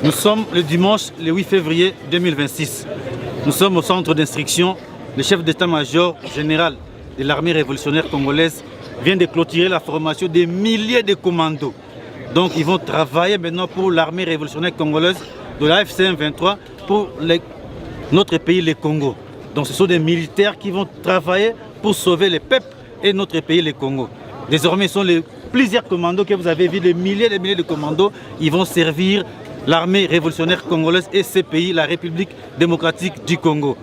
Nous sommes le dimanche, le 8 février 2026. Nous sommes au centre d'instruction. Le chef d'état-major général de l'armée révolutionnaire congolaise vient de clôturer la formation des milliers de commandos. Donc ils vont travailler maintenant pour l'armée révolutionnaire congolaise de la FCM 23 pour notre pays, le Congo. Donc ce sont des militaires qui vont travailler pour sauver le peuple et notre pays, le Congo. Désormais, ce sont plusieurs commandos que vous avez vus, des milliers de commandos. Ils vont servir l'armée révolutionnaire congolaise et ce pays, la République démocratique du Congo.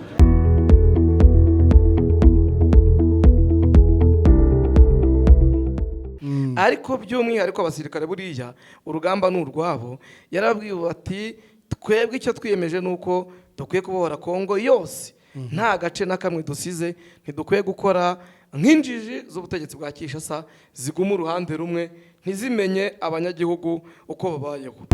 Ariko by'umwihariko abasirikare buriya urugamba n'urwabo yarabwiwe ati twebwe icyo twiyemeje nuko dukwiye kubohora Kongo yose nta gace na kamwe dusize, ntidukwiye gukora nk'injiji z'ubutegetsi bwa Kinshasa ziguma uruhande rumwe ntizimenye abanyagihugu uko babayeho.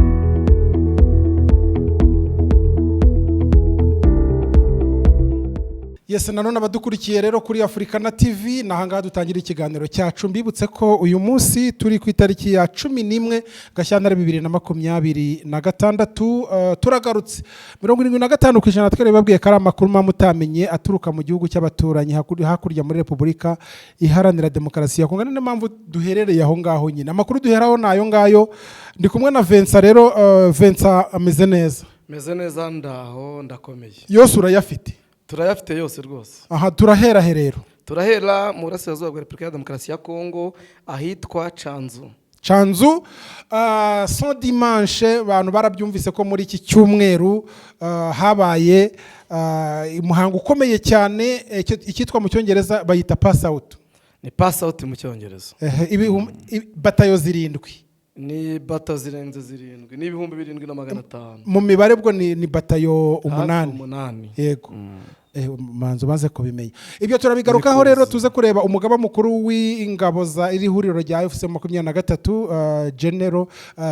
Yes, nanone abadukurikiye rero kuri Africana TV nahangaha dutangira ikiganiro cyacu. Mbibutse ko uyu munsi turi ku itariki ya 11 Gashyantare 2026 turagarutse 75% twari babwiye ko ari amakuru mamutamenye aturuka mu gihugu cy'abaturanyi hakurya muri Repubulika Iharanira Demokarasi ya Kongo. Niyo mpamvu duherereye aho ngaho nyine. Amakuru duheraho nayo ngayo. Ndi kumwe na Vincent rero. Vincent ameze neza? Meze neza ndaho ndakomeye. Yose urayafite? Turayafite yose rwose. Aha, turahera herero. Turahera mu burasirazuba bwa Repubulika ya Demokarasi ya Kongo ahitwa Canzu. Canzu, son dimanche abantu barabyumvise ko muri iki cyumweru habaye umuhango ukomeye cyane, ikitwa mu cyongereza bayita pass out. Ni pass out mu cyongereza. Batayo zirindwi. Ni bata zirenze zirindwi, ni 7,500. Mu mibare bwo ni batayo 8. Yego. Manzo baze kubimenya. Ibyo turabigarukaho rero tuze kureba umugaba mukuru w'ingabo za iri huriro rya FCM 23 General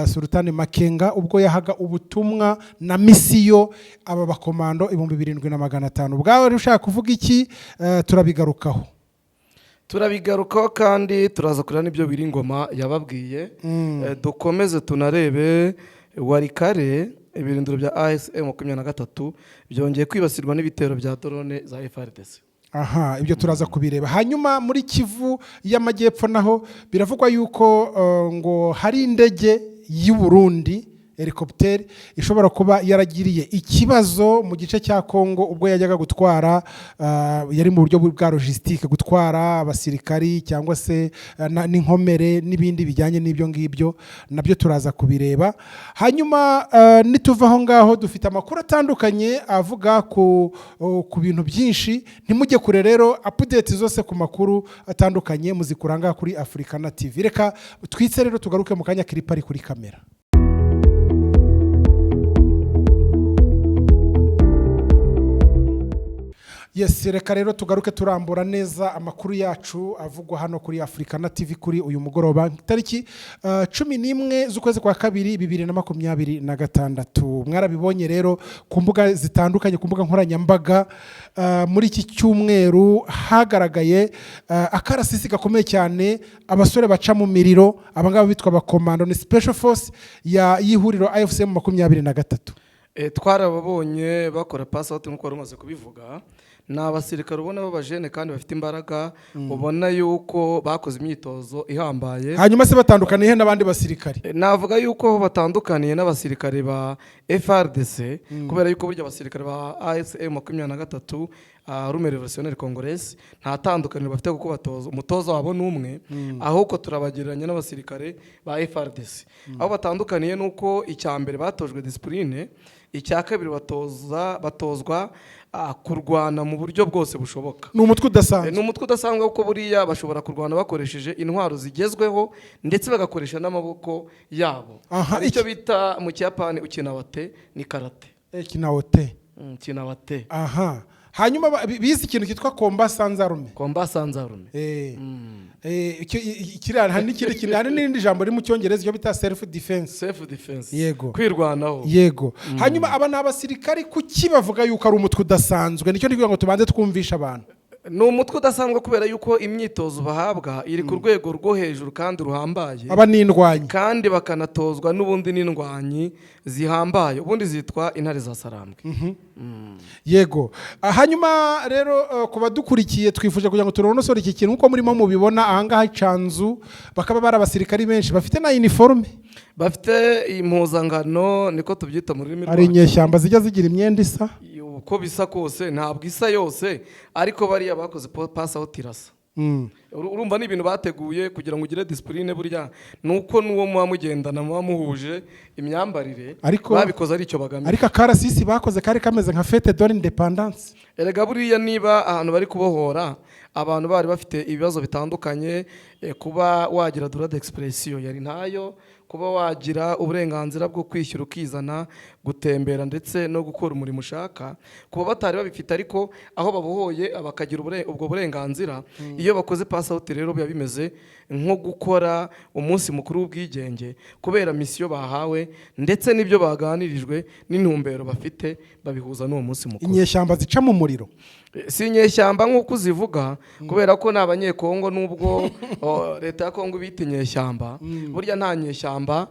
Sultan Makenga ubwo yahaga ubutumwa na misiyo aba bakomando 7,500. Bwawe ushaka kuvuga iki? Turabigarukaho kandi turaza kurana n'ibyo biri ngoma yababwiye. Dukomeze tunarebe warikare ibirindiro bya ASM 23 byongeye kwibasirwa n'ibitero bya drone za FARDC. Aha, ibyo turaza kubireba. Hanyuma muri Kivu y'Amajyepfo naho biravugwa yuko ngo hari indege y'u Burundi helicopter ishobora kuba yaragiriye ikibazo mu gice cya Kongo ubwo yajyaga gutwara yari mu buryo bwa logistique gutwara abasirikari cyangwa se n'inkomere n'ibindi bijyanye n'ibyo ngibyo, nabyo turaza kubireba. Hanyuma nituvaho ngaho dufite amakuru atandukanye avuga ku bintu byinshi. Ntimujye kure rero, update zose ku makuru atandukanye muzikuranga kuri Africana TV. Reka twitse rero tugaruke mu kanya clip ari kuri kamera. Yes, reka rero tugaruke turambura neza amakuru yacu avugwa hano kuri Africana TV kuri uyu mugoroba tariki 11 z'ukwezi kwa kabiri 2026. Mwarabibonye rero ku mbuga zitandukanye, ku mbuga nkoranyambaga muri iki cyumweru hagaragaye akarasisi gakomeye cyane, abasore baca mu miriro, abangaba bitwa abakomando, ni special force ya yihuriro AFCM 23. Twarababonye bakora pass out nkuko rumaze kubivuga. Ni abasirikare ubona b'abajene kandi bafite imbaraga, ubona yuko bakoze imyitozo ihambaye. Hanyuma se batandukaniye n'abandi basirikare? Navuga yuko batandukaniye n'abasirikare ba FARDC kubera yuko burya abasirikare ba ASM 23 Armée Révolutionnaire Congolaise nta tandukaniro bafite kuko batoza umutoza wabo n'umwe, ahubwo turabagiranye n'abasirikare ba FARDC. Aho batandukaniye nuko icyambere batojwe discipline, icya kabiri batozwa kurwana mu buryo bwose bushoboka. Ni umutwe udasanzwe. Ni umutwe udasanzwe kuko buriya bashobora kurwana bakoresheje intwaro zigezweho ndetse bagakoresha n'amaboko yabo. Icyo bita mu Kiyapani ukinawate ni karate. Kinawate. Kinawate. Aha. Hanyuma bizi ikintu kitwa combat sans arme. Combat sans arme. Hari n'irindi jambo riri mu cyongereza cyo bita self defense. Self defense. Yego. Kwirwanaho. Yego. Hanyuma aba n'abasirikari kuki bavuga yuko ari umutwe udasanzwe? Nicyo ndikugira ngo tubanze twumvisha abantu. ni umutwe udasanzwe kubera yuko imyitozo bahabwa iri ku rwego rwo hejuru kandi ruhambaye, aba n'indwanyi kandi bakanatozwa n'ubundi n'indwanyi zihambaye, ubundi zitwa intare za Sarambwe. yego. Hanyuma rero ku badukurikiye twifuje kugira ngo turonosore iki kintu uko murimo mubibona ahangaha icanzu bakaba bari abasirikari benshi bafite na uniforme, bafite impuzangano niko tubyita mu rurimi hari inyeshyamba zijya zigira imyenda isa uko bisa kose, ntabwo isa yose, ariko bariya bakoze pass out irasa. Urumva ni ibintu bateguye kugira ngo ugire discipline, burya nuko nuwo muba mugendana muba muhuje imyambarire, babikoze ari icyo bagamije. Ariko akarasisi bakoze kari kameze nka fête de l'indépendance. Erega buriya niba ahantu bari kubohora abantu bari bafite ibibazo bitandukanye, kuba wagira droit d'expression yari ntayo, kuba wagira uburenganzira bwo kwishyura ukizana, gutembera ndetse no gukora umurimo ushaka, kuba batari babifite, ariko aho babohoye bakagira ubwo burenganzira, iyo bakoze pass out rero biba bimeze nko gukora umunsi mukuru w'ubwigenge, kubera misiyo bahawe ndetse n'ibyo baganirijwe n'intumbero bafite babihuza n'uwo munsi mukuru. Inyeshyamba zica mu muriro si inyeshyamba nk'uko uzivuga, kubera ko ni abanyekongo, nubwo leta ya Kongo bita inyeshyamba, burya nta nyeshyamba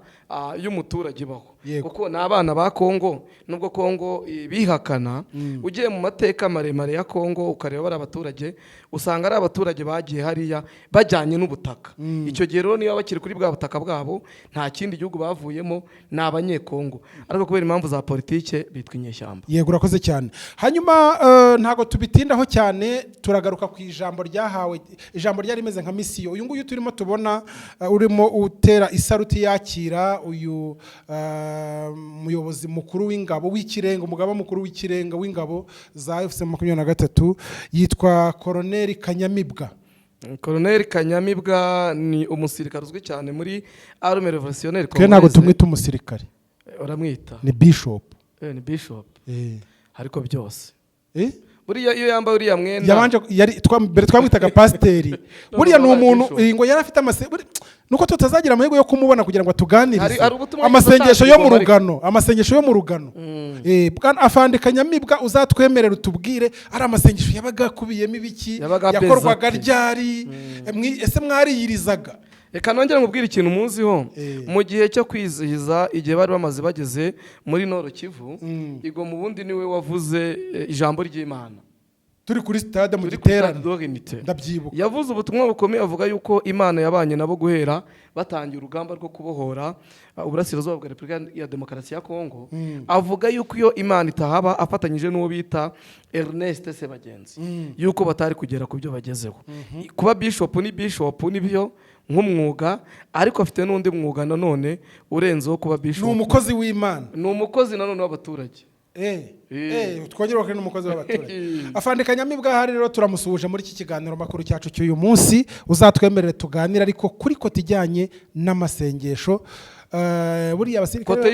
y'umuturage ibaho, kuko ni abana ba Kongo. Nubwo Kongo bihakana, ugiye mu mateka maremare ya Kongo ukareba bari abaturage, usanga ari abaturage bagiye hariya bajyanye n'ubutaka. Icyo gihe rero niba bakiri kuri bwa butaka bwabo, nta kindi gihugu bavuyemo, ni abanyekongo, ariko kubera impamvu za politike bitwa inyeshyamba. Yego, urakoze cyane. Hanyuma ntago tubitindaho cyane, turagaruka ku ijambo ryahawe, ijambo ryari rimeze nka misiyo. Uyu nguyu turimo tubona urimo utera isaruti yakira uyu muyobozi mukuru w'ingabo w'ikirenga, umugaba mukuru w'ikirenga w'ingabo za FC23 yitwa Colonel Kanyamibwa. Colonel Kanyamibwa ni umusirikare uzwi cyane muri Armée Révolutionnaire Congolaise. Ntabwo tumwita umusirikare, uramwita ni bishop. Ni bishop, ariko byose buriya iyo yambaye uriya mwenda yabanje mbere twamwitaga pasiteri. Buriya ni umuntu ngo yari afite nuko tutazagira amahirwe yo kumubona kugira ngo atuganirize amasengesho yo mu rugano, amasengesho yo mu rugano. Afande Kanyamibwa, uzatwemerera utubwire ari amasengesho yabaga akubiyemo ibiki, yakorwaga ryari, ese mwariyirizaga? Reka nongere nkubwire ikintu muziho. Mu gihe cyo kwizihiza igihe bari bamaze bageze muri Nord Kivu, Igo mu bundi niwe wavuze ijambo ry'Imana. Turi kuri stade mu giterane, ndabyibuka. Yavuze ubutumwa bukomeye, avuga yuko Imana yabanye nabo guhera batangiye urugamba rwo kubohora uburasirazuba bwa Repubulika ya Demokarasi ya Kongo. Avuga yuko iyo Imana itahaba afatanyije n'uwo bita Ernest Sebagenzi, yuko batari kugera ku byo bagezeho. Kuba bishop ni bishop nibyo nk'umwuga, ariko afite n'undi mwuga nanone urenzeho kuba bishop. Ni umukozi w'Imana, ni umukozi nanone w'abaturage. Twongera ko n'umukozi w'abaturage. Afande Kanyamibwa hari rero turamusuhuje muri iki kiganiro makuru cyacu cy'uyu munsi. Uzatwemerere tuganira ariko kuri kote ijyanye n'amasengesho, buriya abasirikare kote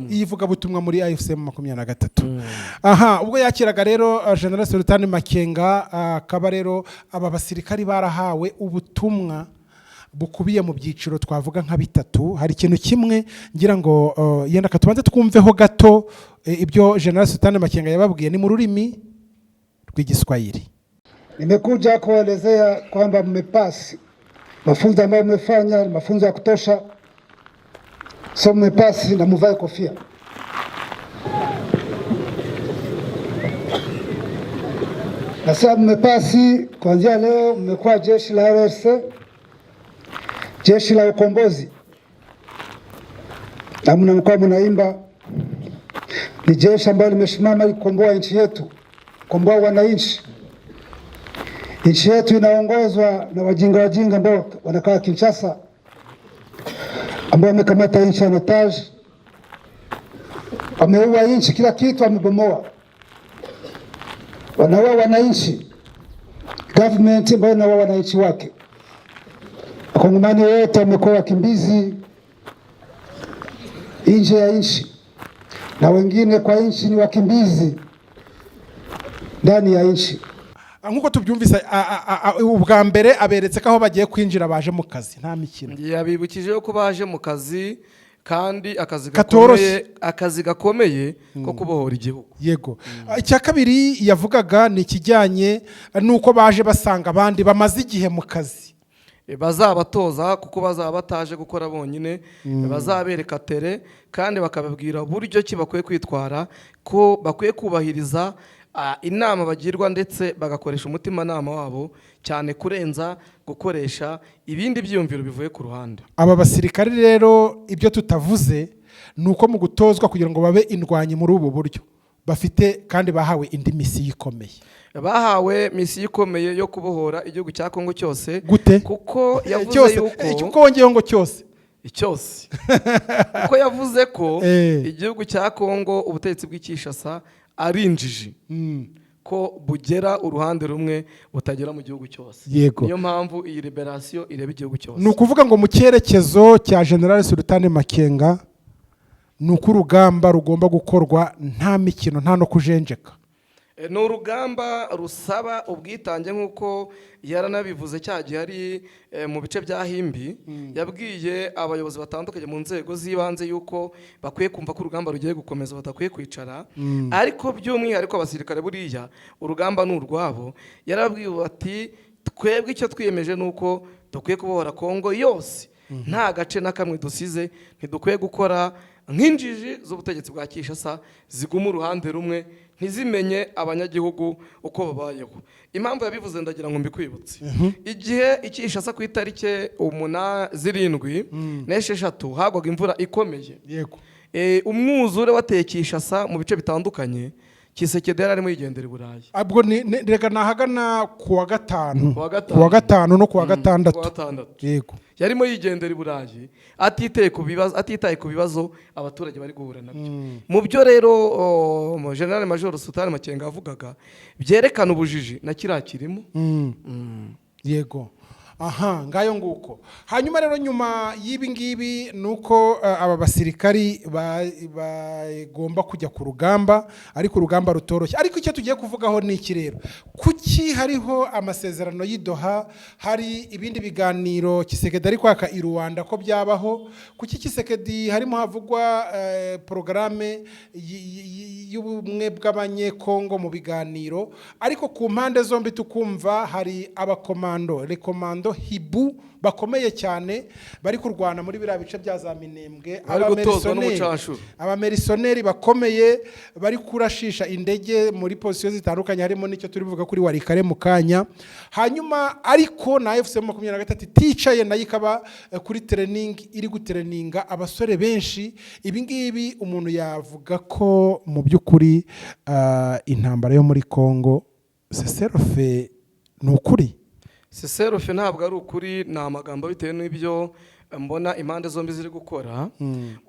yivuga butumwa muri AFC23. Aha, ubwo yakiraga rero General Sultan Makenga, akaba rero aba basirikari barahawe ubutumwa bukubiye mu byiciro twavuga nka bitatu. Hari ikintu kimwe ngira ngo yenda katubanze twumveho gato ibyo General Sultan Makenga yababwiye, ni mu rurimi rw'Igiswahili. Nimekuja kuelezea kwamba mmepasi mafunzo ambayo mmefanya, mafunzo ya kutosha, so mmepasi na muvae kofia. Na sasa mmepasi, kuanzia leo mmekuwa jeshi la RRC, jeshi la ukombozi, na mnakuwa mnaimba ni jeshi ambalo limesimama kukomboa nchi yetu, kukomboa wananchi. Nchi yetu inaongozwa na wajinga ambao wanakaa Kinshasa, ambao wamekamata nchi ya otage, wameua nchi, kila kitu wamebomoa, wanaua wananchi, government ambayo inaua wananchi wake. Wakongomani wote wamekuwa wakimbizi nje ya nchi, na wengine kwa nchi ni wakimbizi ndani ya nchi. Nkuko tubyumvise ubwa mbere aberetse ko aho bagiye kwinjira baje mu kazi, nta mikino. Yabibukije ko baje mu kazi kandi Katoroshye. akazi gakomeye ko kubohora igihugu. Yego. Icya kabiri yavugaga ni ikijyanye n'uko baje basanga abandi bamaze igihe mu kazi. Bazabatoza kuko bazaba bataje gukora bonyine, bazabereka tere kandi bakababwira buryo ki bakwiye kwitwara, ko bakwiye kubahiriza inama bagirwa ndetse bagakoresha umutimanama wabo cyane kurenza gukoresha ibindi byiyumviro bivuye ku ruhande. Aba basirikare rero ibyo tutavuze ni uko mu gutozwa kugira ngo babe indwanyi muri ubu buryo bafite kandi bahawe indi misiyo ikomeye. Bahawe misiyo ikomeye yo kubohora igihugu cya Kongo cyose. Gute? Kuko yavuze yuko uko wongeyeho ngo cyose icyose kuko yavuze ko igihugu cya Kongo ubutegetsi bw'Ikishasa ari injiji, ko bugera uruhande rumwe butagera mu gihugu cyose. Yego. Niyo mpamvu iyi liberation ireba igihugu cyose. Ni ukuvuga ngo mu cyerekezo cya General Sultan Makenga ni uko urugamba rugomba gukorwa nta mikino nta no kujenjeka. Ni urugamba rusaba ubwitange nk'uko yaranabivuze cyagihe ari mu bice bya Himbi. Yabwiye abayobozi batandukanye mu nzego z'ibanze yuko bakwiye kumva ko urugamba rugiye gukomeza, batakwiye kwicara. Ariko by'umwihariko abasirikare buriya urugamba ni urwabo. Yarabwiwe ati twebwe icyo twiyemeje nuko dukwiye kubohora Kongo yose, nta gace na kamwe dusize. Ntidukwiye gukora nk'injiji z'ubutegetsi bwa Kishasa ziguma uruhande rumwe ntizimenye abanyagihugu uko babayeho. Impamvu yabivuze ndagira ngo mbikwibutse. Igihe Ikishasa ku itariki 7 n'esheshatu hagwaga imvura ikomeye. Yego. Umwuzure wateye Kishasa mu bice bitandukanye. Kisekedi arimo yigendera i Burayi. Abwo rega nahagana kuwa gatanu no kuwa gatandatu. Yego. Yarimo yigendera i Burayi atitaye ku bibazo abaturage bari guhura nabyo. Mu byo rero General Major Sultan Makenga avugaga byerekana ubujiji na kirimo. Yego. Aha, ngayo nguko. Hanyuma rero nyuma y'ibi ngibi nuko aba basirikari bagomba kujya ku rugamba, ariko urugamba rutoroshye. Ariko icyo tugiye kuvugaho ni iki rero? Kuki hariho amasezerano y'Idoha, hari ibindi biganiro Kisekedi ari kwaka i Rwanda ko byabaho? Kuki Kisekedi harimo havugwa programme y'ubumwe bw'abanyekongo mu biganiro, ariko ku mpande zombi tukumva hari abakomando rekomando Hibu bakomeye cyane bari kurwana muri biriya bice bya za Minembwe, abamerisoneri bakomeye bari kurashisha indege muri position zitandukanye, harimo nicyo turi buvuga kuri Warikare mu kanya. Hanyuma ariko na FC23 ticaye nayo ikaba kuri training iri gutraininga abasore benshi. Ibi ngibi umuntu yavuga ko mu by'ukuri intambara yo muri Kongo seserofe n'ukuri. Seserofe ntabwo ari ukuri, ni amagambo bitewe n'ibyo mbona impande zombi ziri gukora.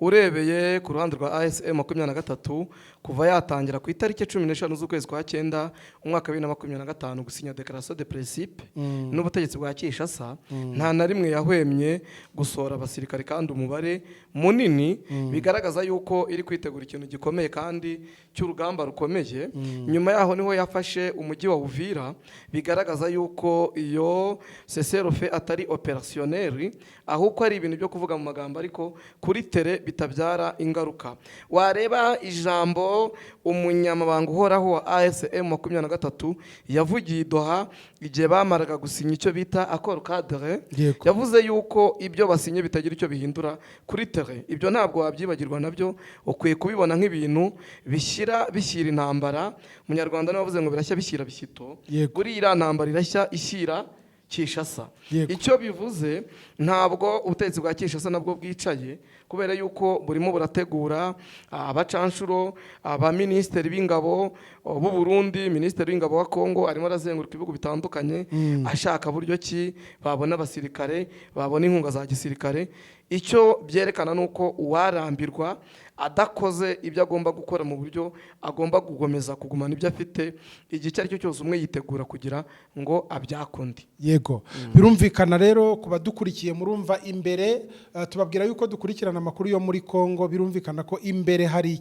Urebeye ku ruhande rwa ASM 23 kuva yatangira ku itariki 15 z'ukwezi kwa 9 umwaka 2025 gusinya declaration de principe n'ubutegetsi bwa Kishasa, nta na rimwe yahwemye gusohora abasirikare kandi umubare munini, bigaragaza yuko iri kwitegura ikintu gikomeye kandi cy'urugamba rukomeye. Nyuma yaho niho yafashe umujyi wa Uvira, bigaragaza yuko iyo seserofe atari opérationnel, ahubwo ari ibintu byo kuvuga mu magambo ariko kuri tere bitabyara ingaruka. Wareba ijambo umunyamabanga uhoraho wa ASM 23 yavugiye Doha igihe bamaraga gusinya icyo bita accord cadre. Yavuze yuko ibyo basinye bitagira icyo bihindura kuri tere. Ibyo ntabwo wabyibagirwa nabyo, ukwiye kubibona nk'ibintu bishyira intambara. Munyarwanda navuze ngo birashya bishyira bishyito, kuri ira ntambara irashya ishyira Kishasa. Icyo bivuze ntabwo ubutegetsi bwa Kishasa nabwo bwicaye, kubera yuko burimo burategura abacanshuro, aba ministeri b'ingabo b'u Burundi, ministeri w'ingabo wa Kongo arimo arazenguruka ibihugu bitandukanye ashaka buryo ki babona abasirikare, babona inkunga za gisirikare. Icyo byerekana nuko uwarambirwa adakoze ibyo agomba gukora mu buryo agomba kugomeza kugumana ibyo afite, igihe ari cyo cyose umwe yitegura kugira ngo abyakundi. Yego. Birumvikana rero kuba dukurikiye murumva imbere tubabwira yuko dukurikirana amakuru yo muri Kongo. Birumvikana ko imbere hari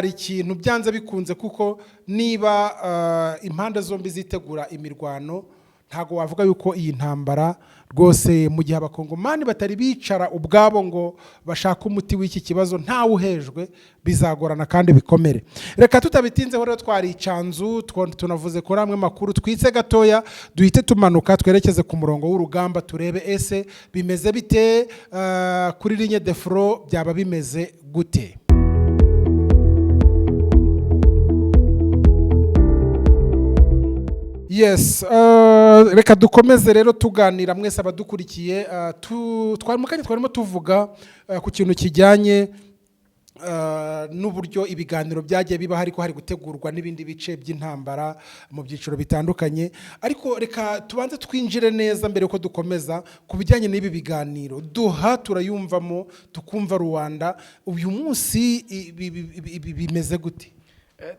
ikintu byanze bikunze, kuko niba impande zombi zitegura imirwano ntago wavuga yuko iyi ntambara rwose mu gihe abakongomani batari bicara ubwabo ngo bashaka umuti w'iki kibazo ntawe uhejwe bizagorana kandi bikomere. Reka tutabitinzeho rero twaricanzu tunavuze kuri amwe makuru twitse gatoya duhite tumanuka twerekeze ku murongo w'urugamba turebe ese bimeze bite kuri ligne de front byaba bimeze gute. Yes, reka dukomeze rero tuganira mwese abadukurikiye twarimo tuvuga ku kintu kijyanye n'uburyo ibiganiro byagiye biba ariko hari gutegurwa n'ibindi bice by'intambara mu byiciro bitandukanye, ariko reka tubanze twinjire neza mbere yuko dukomeza ku bijyanye n'ibi biganiro. Doha turayumvamo tukumva Rwanda, uyu munsi bimeze gute?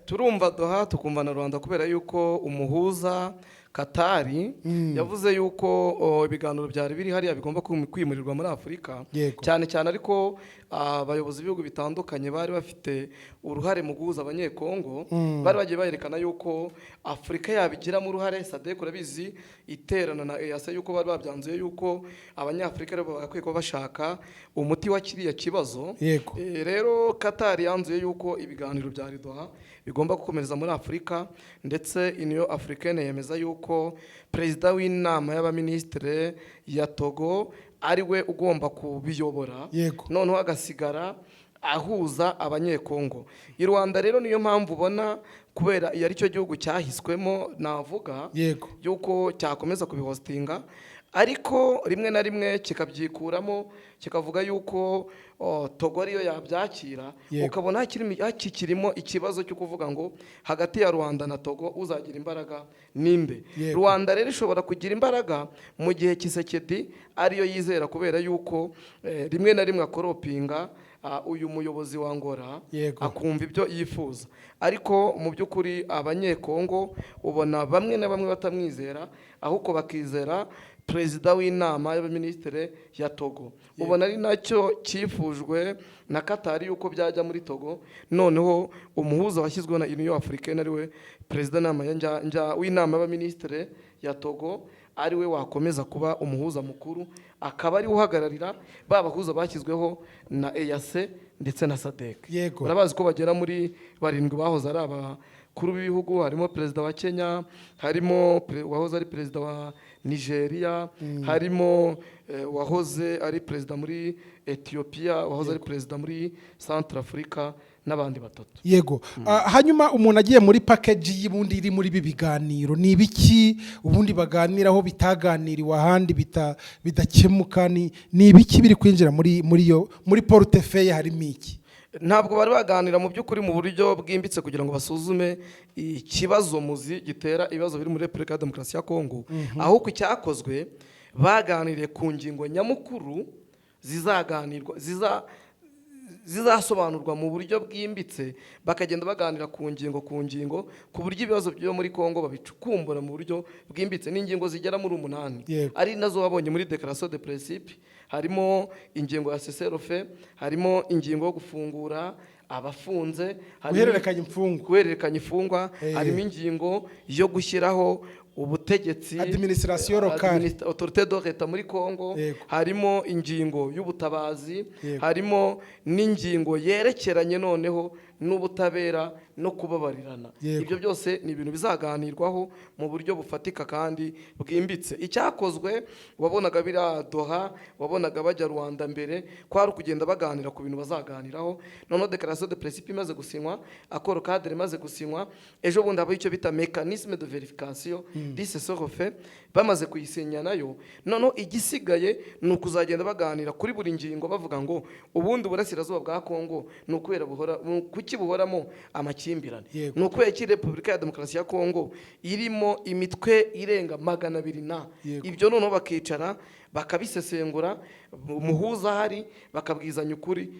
Turumva Doha tukumva na Rwanda kubera yuko umuhuza Katari yavuze yuko ibiganiro byari biri hariya bigomba kwimurirwa muri Afurika cyane cyane, ariko abayobozi b'ibihugu bitandukanye bari bafite uruhare mu guhuza abanyekongo, bari bagiye bayerekana yuko Afurika yabigiramo uruhare. SADC urabizi iterana na EAC yuko bari babyanzuye yuko abanyafurika bakwiye kuba bashaka umuti wa kiriya kibazo. Rero Katari yanzuye yuko ibiganiro bya Doha bigomba gukomereza muri Afurika, ndetse Union Africaine yemeza yuko perezida w'inama y'abaministre ya Togo ari we ugomba kubiyobora, noneho agasigara ahuza abanyekongo. I Rwanda rero niyo mpamvu ubona kubera iyo ari cyo gihugu cyahiswemo navuga yuko cyakomeza kubihostinga, ariko rimwe na rimwe kikabyikuramo kikavuga yuko Togo ariyo yabyakira, ukabona hakikirimo ikibazo cyo kuvuga ngo hagati ya Rwanda na Togo uzagira imbaraga ninde. Rwanda rero ishobora kugira imbaraga mu gihe Tshisekedi ariyo yizera, kubera yuko rimwe na rimwe akoropinga uyu muyobozi wa Angola akumva ibyo yifuza, ariko mu by'ukuri abanyekongo ubona bamwe na bamwe batamwizera, ahubwo bakizera perezida w'inama y'abaministre ya Togo. Ubona ari nacyo cyifujwe na Katari yuko byajya muri Togo, noneho umuhuza washyizweho na Union Africaine ariwe perezida w'inama y'abaministre ya Togo ariwe wakomeza kuba umuhuza mukuru, akaba ari uhagararira babahuza bashyizweho na EAC ndetse na SADC. Barabazi ko bagera muri 7 bahoze ari abakuru b'ibihugu, harimo perezida wa Kenya, harimo wahoze ari perezida wa Nigeria, harimo wahoze ari perezida muri Ethiopia, wahoze ari perezida muri Centrafrica n'abandi batatu. Hanyuma umuntu agiye muri package y'ubundi iri muri ibi biganiro ni ibiki ubundi baganiraho bitaganiriwe ahandi bidakemuka, ni ibiki biri kwinjira muri portefeuille harimo iki? Ntabwo bari baganira mu by'ukuri mu buryo bwimbitse kugira ngo basuzume ikibazo muzi gitera ibibazo biri muri Repubulika ya Demokarasi ya Kongo, ahubwo icyakozwe baganiriye ku ngingo nyamukuru zizaganirwa zizasobanurwa mu buryo bwimbitse, bakagenda baganira ku ngingo ku buryo ibibazo byo muri Kongo babicukumbura mu buryo bwimbitse. N'ingingo zigera muri 8 ari nazo wabonye muri Declaration de Principe, harimo ingingo ya cessez-le-feu, harimo ingingo yo gufungura abafunze, guhererekanya imfungwa, harimo ingingo yo gushyiraho ubutegetsi administration locale autorité de l'État muri Kongo, harimo ingingo y'ubutabazi, harimo n'ingingo yerekeranye noneho n'ubutabera no kubabarirana. Ibyo byose ni ibintu bizaganirwaho mu buryo bufatika kandi bwimbitse. Icyakozwe wabonaga bira Doha, wabonaga bajya Rwanda mbere kwari kugenda baganira ku bintu bazaganiraho, none Declaration de Principe imaze gusinywa, accord cadre imaze gusinywa, ejo bundi abo icyo bita mécanisme de vérification du cessez-le-feu bamaze kuyisinya nayo, none igisigaye ni ukuzagenda baganira kuri buri ngingo bavuga ngo ubundi burasirazuba bwa Kongo ni ukwera buhora kuki buhoramo amakimbirane, ni ukwera ki Repubulika ya Demokarasi ya Kongo irimo imitwe irenga 200 na ibyo none bakicara bakabisesengura, umuhuza hari bakabwizanya ukuri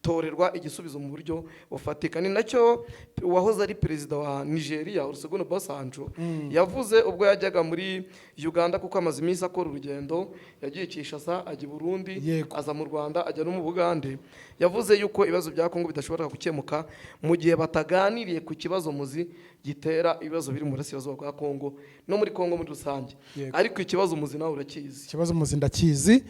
torerwa igisubizo mu buryo bufatika. Ni nacyo uwahoze ari perezida wa Nigeria Olusegun Obasanjo yavuze ubwo yajyaga muri Uganda, kuko amaze iminsi akora urugendo, yagiye Kinshasa, ajya Burundi, aza mu Rwanda, ajya no mu Bugande. Yavuze yuko ibibazo bya Kongo bidashobora gukemuka mu gihe bataganiriye ku kibazo muzi gitera ibibazo biri mu burasirazuba bwa Kongo no muri Kongo muri rusange. Ariko ikibazo muzi nawe urakizi. Ikibazo muzi ndakizi.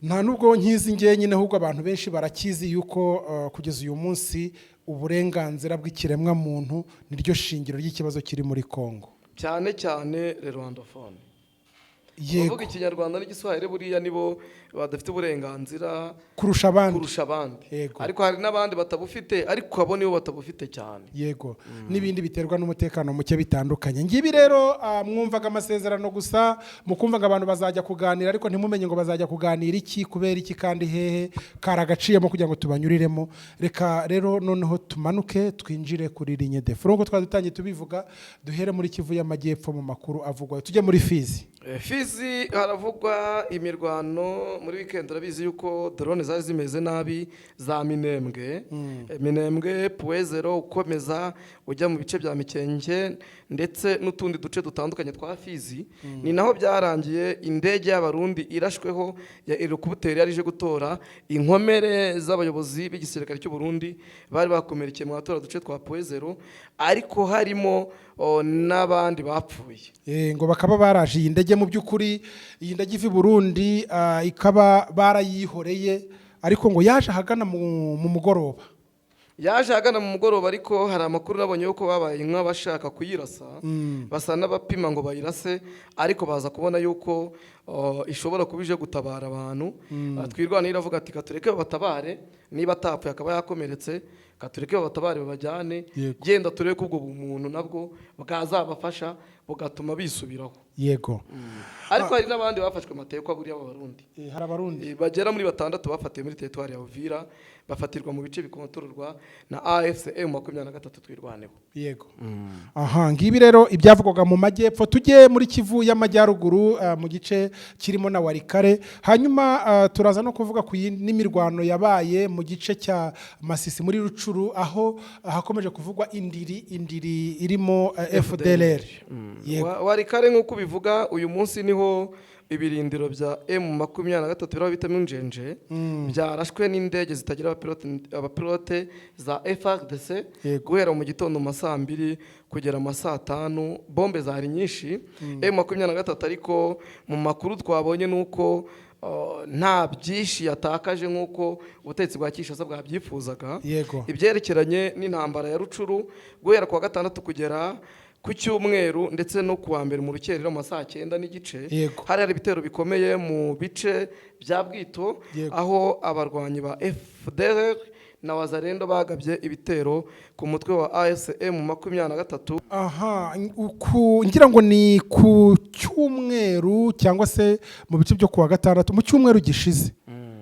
Nta nubwo nkizi ngiye nyine, ahubwo abantu benshi barakizi yuko kugeza uyu munsi uburenganzira bw'ikiremwa muntu niryo shingiro ry'ikibazo kiri muri Kongo, cyane cyane rwandofone. Bavuga ikinyarwanda n'igiswahili buriya nibo badafite uburenganzira kurusha abandi. Ariko hari n'abandi batabufite, ariko abo nibo batabufite cyane. Yego. N'ibindi biterwa n'umutekano muke bitandukanye. Ngibi rero mwumvaga amasezerano gusa, mukumvaga abantu bazajya kuganira, ariko ntimumenye ngo bazajya kuganira iki, kubera iki, kandi hehe, karagaciyemo kugira ngo tubanyuriremo. Reka rero noneho tumanuke twinjire kuri ligne de front, ngo twadutangiye tubivuga. Duhere muri Kivu y'Amajyepfo mu makuru avugwa. Tujye muri Fizi. Fizi haravugwa imirwano muri weekend. Urabizi yuko drone zari zimeze nabi za Minembwe. Minembwe Puezero ukomeza ujya mu bice bya Mikenge ndetse n'utundi duce dutandukanye twa Fizi. Ni naho byarangiye indege y'abarundi irashweho ya helicopter yarije gutora inkomere z'abayobozi b'igisirikare cy'u Burundi bari bakomerekeye mu batora duce twa Puezero, ariko harimo n'abandi bapfuye. Ngo bakaba baraje iyi ndege, mu by'ukuri iyi ndege iva i Burundi ikaba barayihoreye, ariko ngo yaje ahagana mu mugoroba. Ariko hari amakuru nabonye yuko babaye nk'abashaka kuyirasa, basa n'abapima ngo bayirase, ariko baza kubona yuko ishobora kuba ije gutabara abantu. Twirwanira iravuga ati katureke babatabare, niba atapfuye akaba yakomeretse, katureke babatabare babajyane, genda turebe ko ubwo bumuntu nabwo bwazabafasha bugatuma bisubiraho. Yego. Ariko hari n'abandi bafashwe amateka buriya b'abarundi. Hari abarundi bagera muri 6 bafatiwe muri territoire ya Uvira, bafatirwa mu bice bikontororwa na AFCM 23 twirwaneho. Yego. Aha, ngibi rero ibyavugwaga mu majyepfo. Tujye muri Kivu y'Amajyaruguru mu gice kirimo na Warikare. Hanyuma turaza no kuvuga ku n'imirwano yabaye mu gice cya Masisi muri Rucuru, aho hakomeje kuvugwa indiri irimo FDLR. Warikare nk'uko bivuga, uyu munsi niho ibirindiro bya M23 biraho bitamo injenje byarashwe n'indege zitagira abapilote za FARDC guhera mu gitondo mu saa 2 kugera mu saa 5. Bombe zari nyinshi. M23 ariko mu makuru twabonye nuko nta byinshi yatakaje nk'uko ubutegetsi bwa Kinshasa bwabyifuzaga. Ibyerekeranye n'intambara ya Rucuru guhera ku wa 6 kugera ku cyumweru ndetse no kuwa mbere mu rukerera mu saa 9 n'igice, hari ibitero bikomeye mu bice bya Bwito, aho abarwanyi ba FDLR na Wazalendo bagabye ibitero ku mutwe wa AFCM 23. Aha, ngira ngo ni ku cyumweru cyangwa se mu bice byo kuwa 6 mu cyumweru gishize.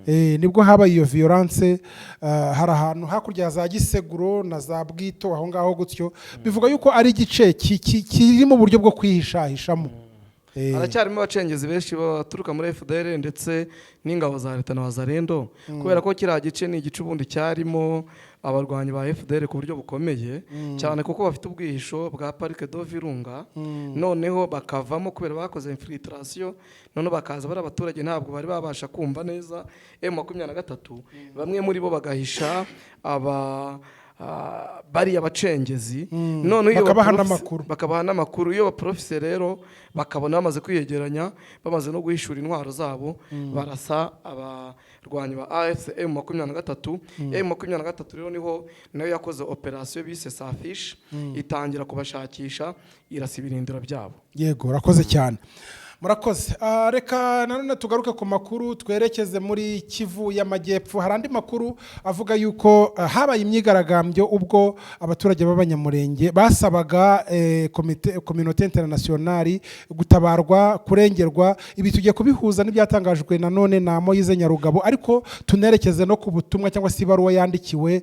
Nibwo habaye iyo violence. Hari ahantu hakurya za Giseguro na za Bwito, aho ngaho gutyo bivuga yuko ari igice kiri mu buryo bwo kwihishahishamo. Haracyarimo abacengezi benshi baturuka muri FDL ndetse n'ingabo za leta na Wazalendo, kubera ko kiriya gice ni igice ubundi cyarimo abarwanyi ba FDL ku buryo bukomeye cyane, kuko bafite ubwihisho bwa Parike do Virunga, noneho bakavamo kubera bakoze infiltration, none bakaza bari abaturage ntabwo bari babasha kumva neza M23, bamwe muri bo bagahisha bari abacengezi, none iyo bakabaha n'amakuru. Iyo baprofise rero bakabona bamaze kwiyegeranya, bamaze no guhishura intwaro zabo, barasa abarwanyi ba AFCM 23. M23 rero niho nayo yakoze operation bise Safish, itangira kubashakisha, irasa ibirindiro byabo. Yego, urakoze cyane. Murakoze. Reka nanone tugaruke ku makuru, twerekeze muri Kivu y'Amajyepfo. Hari andi makuru avuga yuko habaye imyigaragambyo ubwo abaturage b'abanyamurenge basabaga communauté internationale gutabarwa, kurengerwa. Ibi tugiye kubihuza n'ibyatangajwe nanone na Moise Nyarugabo, ariko tunerekeze no ku butumwa cyangwa se ibaruwa yandikiwe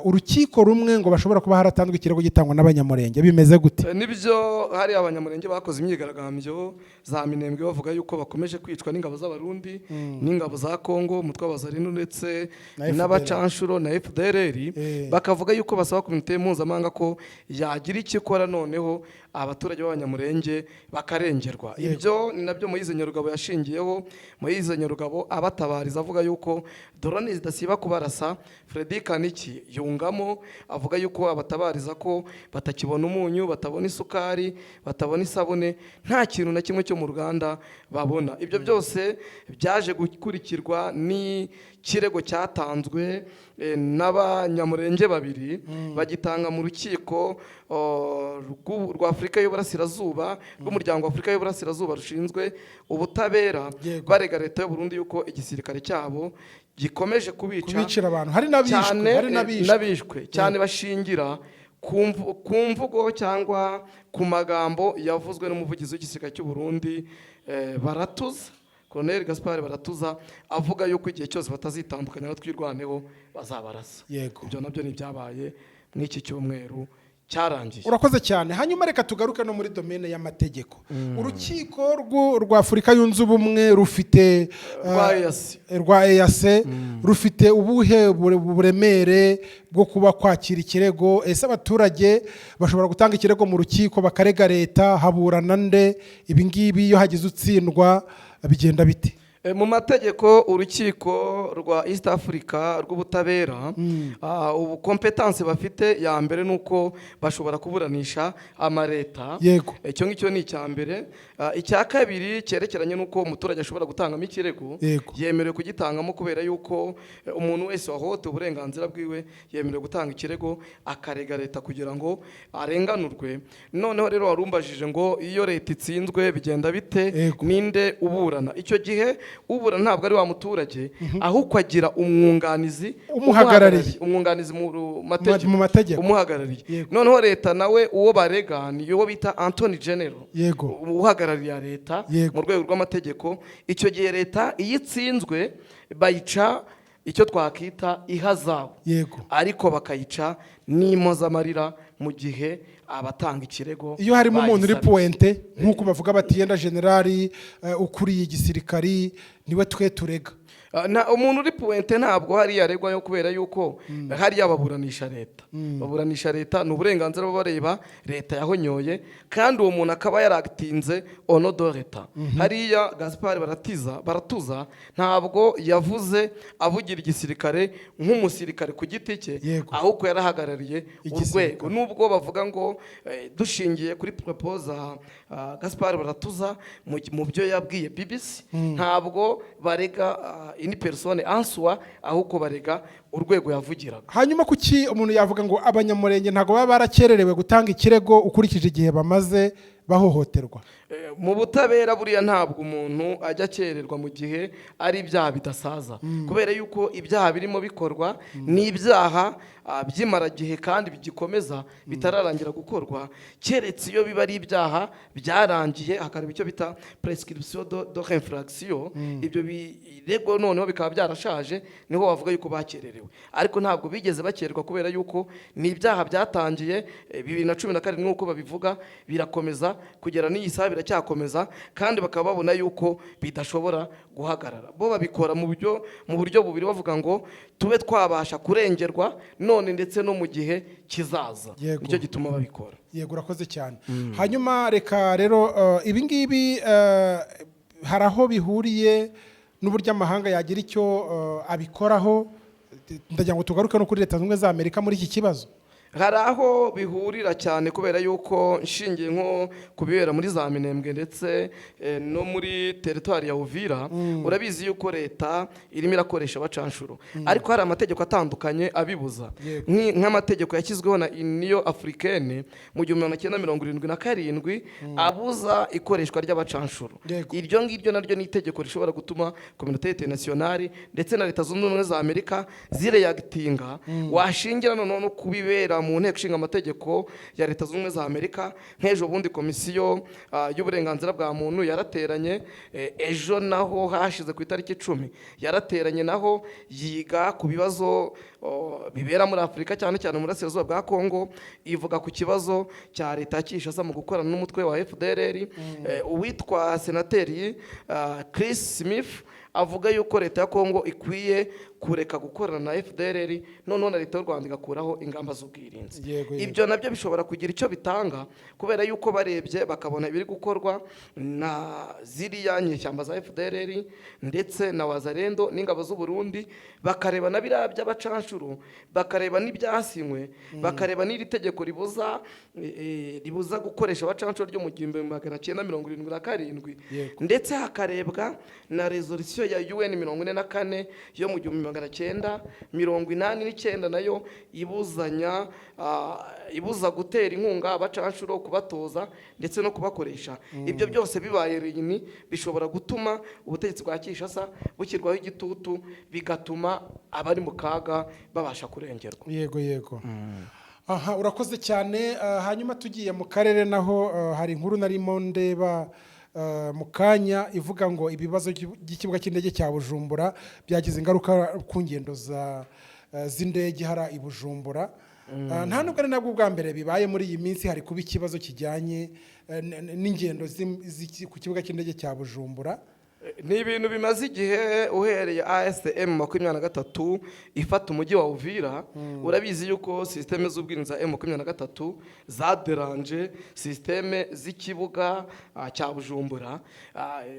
urukiko rumwe ngo bashobora kuba haratanzwe ikirego gitangwa n'abanyamurenge. Bimeze gute? Nibyo, hari abanyamurenge bakoze imyigaragambyo za za Minembwe bavuga yuko bakomeje kwicwa n'ingabo z'abarundi n'ingabo za Kongo umutwe w'abazarino ndetse n'abacanshuro na FDLR bakavuga yuko basaba komite mpuzamahanga ko yagira icyo ikora noneho abaturage b'abanyamurenge bakarengerwa. Ibyo ni nabyo Moise Nyarugabo yashingiyeho. Moise Nyarugabo abatabariza avuga yuko drone zidasiba kubarasa. Freddy Kaniki yungamo avuga yuko abatabariza ko batakibona umunyu, batabona isukari, batabona isabune, nta kintu na kimwe cyo mu ruganda babona. Ibyo byose byaje gukurikirwa ni kirego cyatanzwe n'abanyamurenge babiri bagitanga mu rukiko rwa Afurika y'Uburasirazuba rw'umuryango wa Afurika y'Uburasirazuba rushinzwe ubutabera barega leta y'u Burundi yuko igisirikare cyabo gikomeje kubicira abantu hari nabishwe cyane bashingira ku mvugo cyangwa ku magambo yavuzwe n'umuvugizi w'igisirikare cy'u Burundi Baratuza Colonel Gaspard Baratuza avuga yuko igihe cyose batazitandukanya no twirwaneho bazabarasa. Ibyo nabyo ni byabaye mw'iki cyumweru cyarangiye. Urakoze cyane. Hanyuma reka tugaruke no muri domaine y'amategeko. Urukiko rwa Afurika yunze ubumwe rufite rwa EAC rufite ubuhe buremere bwo kuba kwakira ikirego. Ese abaturage bashobora gutanga ikirego mu rukiko bakarega leta, haburana nde? Ibi ngibi iyo hagize utsindwa bigenda bite? Mu mategeko urukiko rwa East Africa rw'ubutabera ubu competence bafite ya mbere nuko bashobora kuburanisha amareta. Icyo ngicyo ni icya mbere. Icya kabiri cyerekeranye nuko umuturage ashobora gutangamo ikirego yemerewe kugitangamo kubera yuko umuntu wese wahohotewe uburenganzira bwiwe yemerewe gutanga ikirego akarega leta kugira ngo arenganurwe. Noneho rero warumbajije ngo iyo leta itsinzwe bigenda bite, ninde uburana? Icyo gihe ubura ntabwo ari wa muturage ahubwo agira umwunganizi mu mategeko umuhagarariye. Noneho leta nawe uwo barega ni uwo bita Anthony General uhagarariye leta mu rwego rw'amategeko. Icyo gihe leta iyo itsinzwe bayica icyo twakita ihazabu, ariko bakayica n'impozamarira mu gihe abatanga ikirego iyo harimo umuntu uri pointe nk'uko bavuga bati yenda generali ukuriye igisirikari niwe twe turega. Umuntu uri pointe ntabwo hari yaregwa yo kubera yuko hari yababuranisha leta. Baburanisha leta n'uburenganzira bareba leta yahonyoye kandi uwo muntu akaba yaragitinze ono do leta. Hariya Gaspard Baratuza ntabwo yavuze avugira igisirikare nk'umusirikare ku giti cye ahubwo yarahagarariye urwego. Nubwo bavuga ngo dushingiye kuri proposal Gaspard Baratuza mu byo yabwiye BBC ntabwo barega ini persone answa ahubwo barega urwego yavugiraga. Hanyuma kuki umuntu yavuga ngo abanyamurenge ntago baba barakererewe gutanga ikirego ukurikije igihe bamaze bahohoterwa? Mu butabera buriya ntabwo umuntu ajya akererwa mu gihe ari ibyaha bidasaza kubera yuko ibyaha birimo bikorwa ni ibyaha by'imaragihe kandi bigikomeza bitararangira gukorwa, keretse iyo biba ari ibyaha byarangiye hakareba icyo bita prescription de infraction. Ibyo birego noneho bikaba byarashaje niho bavuga yuko bakererewe, ariko ntabwo bigeze bakererwa kubera yuko ni ibyaha byatangiye 2017 nk'uko babivuga birakomeza kugera n'iyi saha biracyakomeza kandi bakaba babona yuko bidashobora guhagarara. Bo babikora mu buryo bubiri bavuga ngo tube twabasha kurengerwa none ndetse no mu gihe kizaza. Nicyo gituma babikora. Yego urakoze cyane. Hanyuma reka rero ibi ngibi hari aho bihuriye n'uburyo amahanga yagira icyo abikoraho. Ndagira ngo tugaruke no kuri Leta Zunze Ubumwe za Amerika muri iki kibazo. Hari aho bihurira cyane kubera yuko nshingiye nko kubibera muri za Minembwe ndetse no muri territoire ya Uvira. Urabizi yuko leta irimo irakoresha abacanshuro, ariko hari amategeko atandukanye abibuza. Nk'amategeko yashyizweho na Union Africaine mu 1977 abuza ikoreshwa ry'abacanshuro. Iryo ngiryo naryo ni itegeko rishobora gutuma communauté internationale ndetse na Leta Zunze Ubumwe za Amerika zireactinga washingira no kubibera mu nteko ishinga amategeko ya Leta Zunze Ubumwe za Amerika. Nk'ejo bundi komisiyo y'uburenganzira bwa muntu yarateranye, ejo naho hashize ku itariki 10 yarateranye naho yiga ku bibazo bibera muri Afurika, cyane cyane mu burasirazuba bwa Kongo. Ivuga ku kibazo cya leta ya Kinshasa mu gukorana n'umutwe wa FDLR. Uwitwa senateri Chris Smith avuga yuko leta ya Kongo ikwiye kureka gukorana na FDLR, none na leta y'u Rwanda igakuraho ingamba z'ubwirinzi. Ibyo nabyo bishobora kugira icyo bitanga, kubera yuko barebye bakabona ibiri gukorwa na ziriya nyeshyamba za FDLR ndetse na Wazalendo n'ingabo z'u Burundi, bakareba na biriya by'abacanshuro, bakareba n'ibyasinywe, bakareba n'iri tegeko ribuza gukoresha abacanshuro ryo mu 1977, ndetse hakarebwa na resolution ya UN 44 yo mu 1989 nayo ibuza gutera inkunga abacanshuro, kubatoza ndetse no kubakoresha. Ibyo byose bibaye rini bishobora gutuma ubutegetsi bwa Kinshasa bushyirwaho igitutu, bigatuma abari mu kaga babasha kurengerwa. Yego. Aha, urakoze cyane. Hanyuma tugiye mu karere naho hari inkuru narimo ndeba mu kanya ivuga ngo ibibazo by'ikibuga cy'indege cya Bujumbura byagize ingaruka ku ngendo z'indege hara i Bujumbura. Nta nubwo ari nabwo bwa mbere bibaye muri iyi minsi, hari kuba ikibazo kijyanye n'ingendo ku kibuga cy'indege cya Bujumbura. Ni ibintu bimaze igihe uhereye ASM 23 ifata umujyi wa Uvira. Urabizi yuko systeme z'ubwirinzi za M23 zaderanje systeme z'ikibuga cya Bujumbura.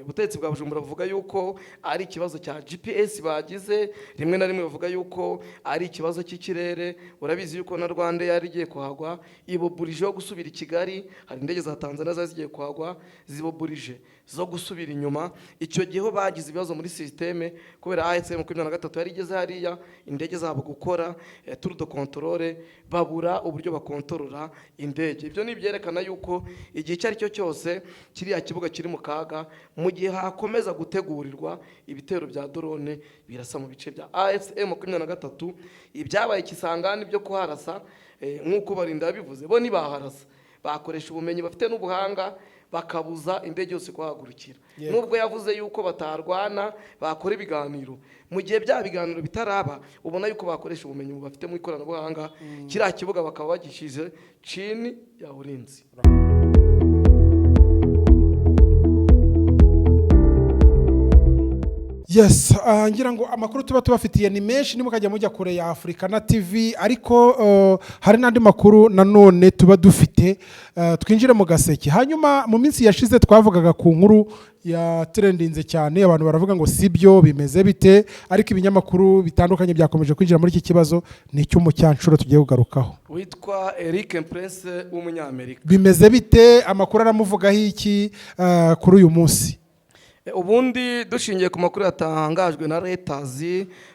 Ubutegetsi bwa Bujumbura buvuga yuko ari ikibazo cya GPS bagize, rimwe na rimwe bavuga yuko ari ikibazo cy'ikirere. Urabizi yuko na Rwanda yari igiye kuhagwa, iboburije gusubira i Kigali. Hari indege za Tanzania zazigiye kuhagwa, ziboburije zo gusubira inyuma. Icyo gihe bagize ibibazo muri systeme kubera ASM 23 yari igeze hariya indege zabo gukora tour de contrôle, babura uburyo bakontorora indege. Ibyo nibyerekana yuko igihe cyari cyo cyose kiriya kibuga kiri mu kaga, mu gihe hakomeza gutegurirwa ibitero bya drone birasa mu bice bya ASM 23. Ibyabaye Kisangani byo kuharasa, nk'uko barinda bivuze, bo nibaharasa bakoresha ubumenyi bafite n'ubuhanga, bakabuza indege yose kuhagurukira. Nubwo yavuze yuko batarwana, bakora ibiganiro. Mu gihe bya biganiro bitaraba, ubona yuko bakoresha ubumenyi bafite mu ikoranabuhanga, kiriya kibuga bakaba bagishize chini ya ulinzi. Yes, ngira ngo amakuru tuba tubafitiye ni menshi, nimukajya mujya kure ya Africana TV, ariko hari n'andi makuru nanone tuba dufite. Twinjire mu gaseke. Hanyuma mu minsi yashize twavugaga ku nkuru ya trendinze cyane, abantu baravuga ngo sibyo bimeze bite, ariko ibinyamakuru bitandukanye byakomeje kwinjira muri iki kibazo. Ni cy'umucyanshuro tugiye kugarukaho, witwa Eric Prince w'umunyamerika. Bimeze bite? Amakuru aramuvugaho iki kuri uyu munsi? Ubundi dushingiye ku makuru yatangajwe na Reuters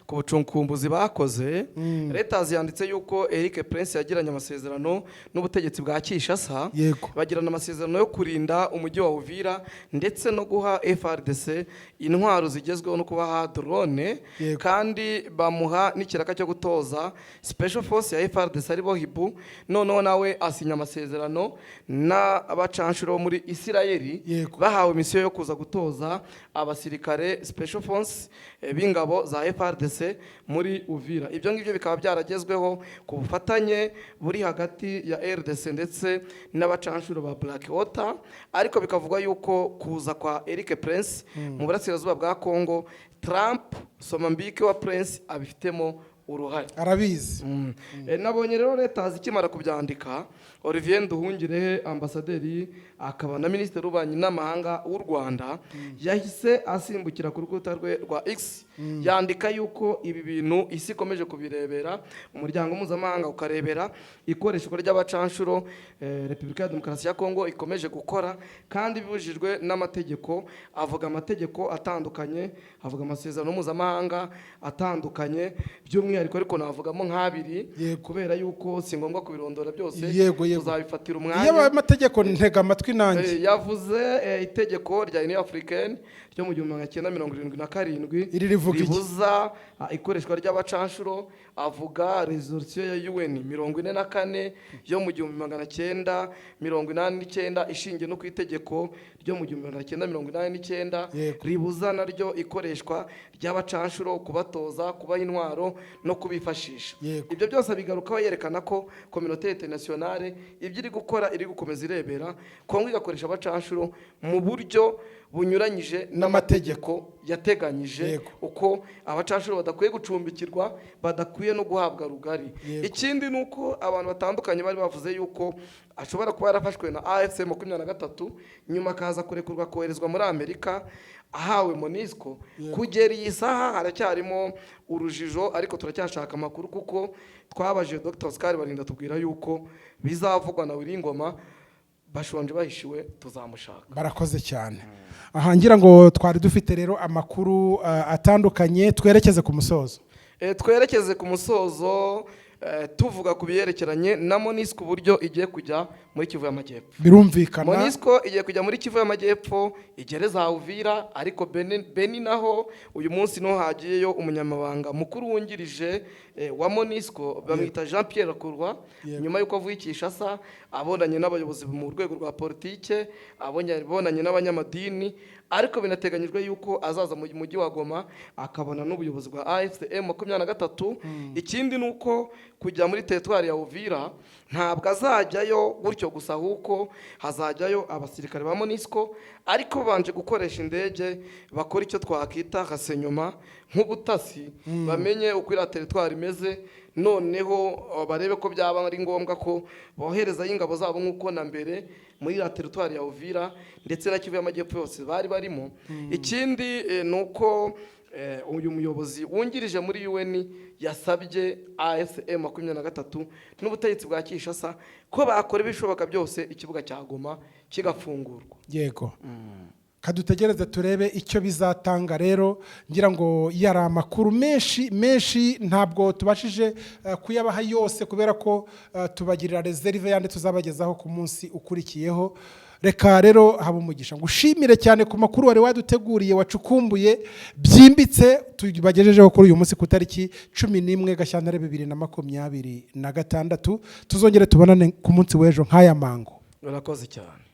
ku bucunkumbuzi bakoze, Reuters yanditse yuko Eric Prince yagiranye amasezerano n'ubutegetsi bwa Kinshasa. Bagirana amasezerano yo kurinda umujyi wa Uvira ndetse no guha FARDC intwaro zigezweho no kubaha drone, kandi bamuha n'ikiraka cyo gutoza special force ya FARDC aribo Hibu. Noneho nawe asinya amasezerano n'abacanshuro muri Isirayeli, bahawe misiyo yo kuza gutoza abasirikare special force b'ingabo za FARDC muri Uvira. Ibyo ngibyo bikaba byaragezweho ku bufatanye buri hagati ya RDC ndetse n'abacanshuro ba Blackwater, ariko bikavugwa yuko kuza kwa Eric Prince mu burasirazuba bwa Kongo, Trump Somambike wa Prince abifitemo uruhare, arabizi. Nabonye rero Leta zikimara kubyandika, Olivier Nduhungirehe ambasaderi akaba na ministeri w'ububanyi n'amahanga w'u Rwanda yahise asimbukira ku rukuta rwe rwa X, yandika yuko ibi bintu isi ikomeje kubirebera, umuryango mpuzamahanga ukarebera ikoreshwa ry'abacanshuro Repubulika ya Demokarasi ya Kongo ikomeje gukora, kandi bibujijwe n'amategeko. Avuga amategeko atandukanye, avuga amasezerano mpuzamahanga atandukanye, by'umwihariko ariko navugamo nk'abiri kubera yuko si ngombwa kubirondora byose, tuzabifatira umwanya. Iyo amategeko ntega amatwi nanjye. Yavuze itegeko rya Union Africaine ryo mu 1977 iri rivuga Ivuga iki? ribuza ikoreshwa ry'abacanshuro, avuga resolution ya UN 44 yo mu 1989 ishingiye no ku itegeko ryo mu 1989 Yego. ribuza naryo ikoreshwa ry'abacanshuro, kubatoza, kubaha intwaro no kubifashisha. Yego. Ibyo byose bigarukaho yerekana ko communauté internationale ibyo iri gukora iri gukomeza irebera Kongo igakoresha abacanshuro mu buryo bunyuranyije n'amategeko yateganyije, Yego. uko abacanshuro badakwiye gucumbikirwa, badakwiye no guhabwa rugari. Yego. Ikindi nuko abantu batandukanye bari bavuze yuko ashobora kuba yarafashwe na AFC 23 nyuma akaza kurekurwa koherezwa muri Amerika ahawe MONUSCO. Kugera iyi saha haracyarimo urujijo, ariko turacyashaka amakuru kuko twabaje Dr. Oscar Barinda tubwira yuko bizavugwa na Wiringoma, bashonje bahishiwe tuzamushaka. Barakoze cyane. Aha ngira ngo twari dufite rero amakuru atandukanye, twerekeze ku musozo. Twerekeze ku musozo tuvuga ku biyerekeranye na MONUSCO uburyo igiye kujya muri Kivu y'Amajyepfo. Birumvikana. MONUSCO igiye kujya muri Kivu y'Amajyepfo, igereza Uvira, ariko Beni naho uyu munsi no hagiyeyo umunyamabanga mukuru wungirije wa MONUSCO bamwita Jean Pierre Kurwa. Nyuma yuko avuye Kinshasa abonanye n'abayobozi mu rwego rwa politike, abonanye n'abanyamadini, ariko binateganyijwe yuko azaza mu mujyi wa Goma akabona n'ubuyobozi bwa AFC M23. Ikindi nuko kujya muri territoire ya Uvira ntabwo azajyayo gutyo gusa, huko hazajyayo abasirikare ba MONUSCO, ariko banje gukoresha indege bakora icyo twakita hasenyuma nk'ubutasi, bamenye uko ira territoire imeze, noneho barebe ko byaba ari ngombwa ko bohereza ingabo zabo nk'uko na mbere muri la territoire ya Uvira ndetse na Kivu y'Amajyepfo yose bari barimo. Ikindi nuko uyu muyobozi wungirije muri UN yasabye AFC M23 n'ubutegetsi bwa Kinshasa ko bakora ibishoboka byose ikibuga cya Goma kigafungurwa. Yego. Kadutegereze turebe icyo bizatanga. Rero ngira ngo yari amakuru menshi ntabwo tubashije kuyabaha yose kubera ko tubagirira reserve yandi tuzabagezaho ku munsi ukurikiyeho. Reka rero haba umugisha ngushimire cyane ku makuru wari waduteguriye, wacukumbuye byimbitse, tubagejejeho kuri uyu munsi ku tariki 11 Gashyantare 2026. Tuzongere tubonane ku munsi w'ejo nk'aya mango. Urakoze cyane.